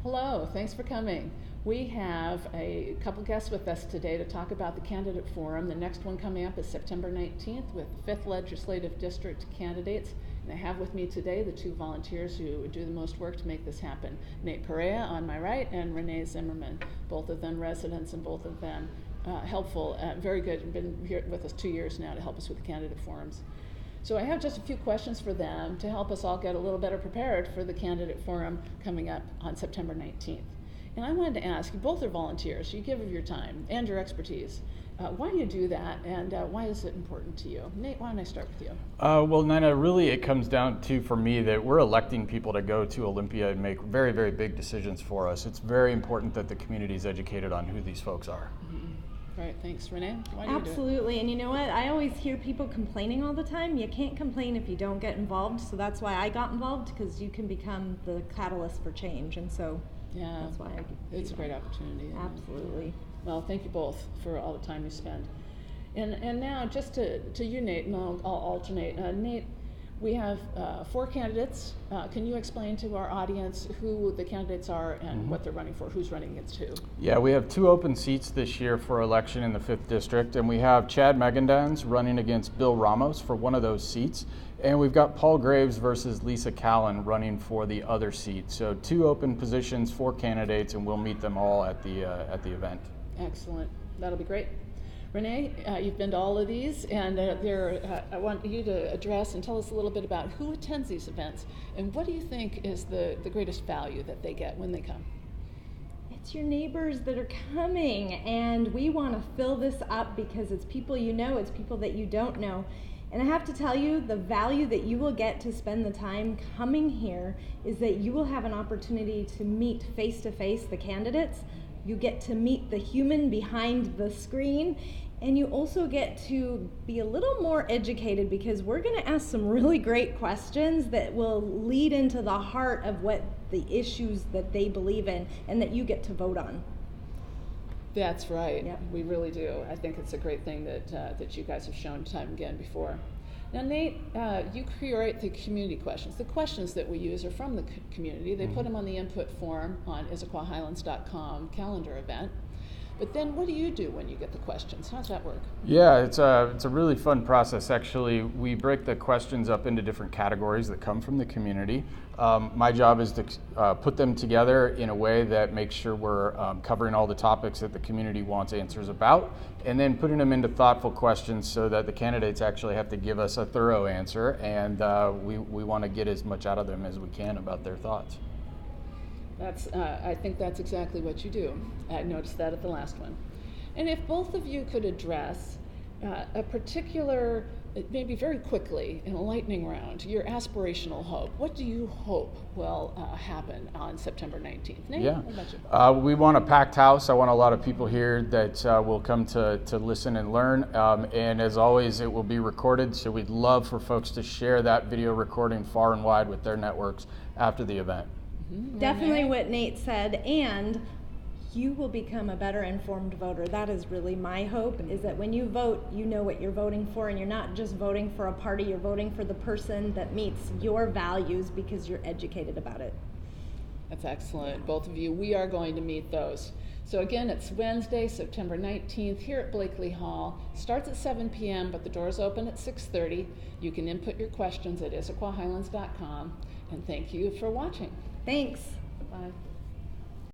Hello, thanks for coming. We have a couple guests with us today to talk about the candidate forum. The next one coming up is September 19th with 5th Legislative District candidates. And I have with me today the two volunteers who do the most work to make this happen. Nate Perea on my right and Renee Zimmerman, both of them residents and both of them helpful, very good, been here with us 2 years now to help us with the candidate forums. So I have just a few questions for them to help us all get a little better prepared for the candidate forum coming up on September 19th. And I wanted to ask, you both are volunteers, you give of your time and your expertise. Why do you do that, and why is it important to you? Nate, why don't I start with you? Well, Nina, really it comes down to, for me, that we're electing people to go to Olympia and make very, very big decisions for us. It's very important that the community is educated on who these folks are. Mm-hmm. Right, thanks. Renee, why do you do it? Absolutely, and you know what? I always hear people complaining all the time. You can't complain if you don't get involved, so that's why I got involved, because you can become the catalyst for change, and so that's why I it's a great opportunity. Absolutely. Well, thank you both for all the time you spend. And now, just to you, Nate, and I'll alternate. Nate, we have 4 candidates. Can you explain to our audience who the candidates are and what they're running for, who's running against who? Yeah, we have 2 open seats this year for election in the 5th District, and we have Chad Megandans running against Bill Ramos for one of those seats, and we've got Paul Graves versus Lisa Callan running for the other seat. So 2 open positions, 4 candidates, and we'll meet them all at the event. Excellent. That'll be great. Renee, you've been to all of these, and I want you to address and tell us a little bit about who attends these events, and what do you think is the greatest value that they get when they come? It's your neighbors that are coming, and we want to fill this up because it's people you know, it's people that you don't know. And I have to tell you, the value that you will get to spend the time coming here is that you will have an opportunity to meet face-to-face the candidates. You get to meet the human behind the screen, and you also get to be a little more educated because we're going to ask some really great questions that will lead into the heart of what the issues that they believe in and that you get to vote on. That's right. Yep. We really do. I think it's a great thing that you guys have shown time again before. Now, Nate, you curate the community questions. The questions that we use are from the community. They put them on the input form on IssaquahHighlands.com calendar event. But then what do you do when you get the questions? How does that work? Yeah, it's a really fun process, actually. We break the questions up into different categories that come from the community. My job is to put them together in a way that makes sure we're covering all the topics that the community wants answers about, and then putting them into thoughtful questions so that the candidates actually have to give us a thorough answer, and we want to get as much out of them as we can about their thoughts. I think that's exactly what you do. I noticed that at the last one. And if both of you could address a particular, maybe very quickly in a lightning round, your aspirational hope. What do you hope will happen on September 19th? Nate, yeah. What about you? We want a packed house. I want a lot of people here that will come to listen and learn. And as always, it will be recorded. So we'd love for folks to share that video recording far and wide with their networks after the event. Definitely what Nate said, and you will become a better informed voter. That is really my hope, is that when you vote, you know what you're voting for, and you're not just voting for a party, you're voting for the person that meets your values because you're educated about it. That's excellent. Both of you, we are going to meet those. So again, it's Wednesday, September 19th here at Blakely Hall. Starts at 7 p.m., but the doors open at 6:30. You can input your questions at IssaquahHighlands.com. And thank you for watching. Thanks. Bye.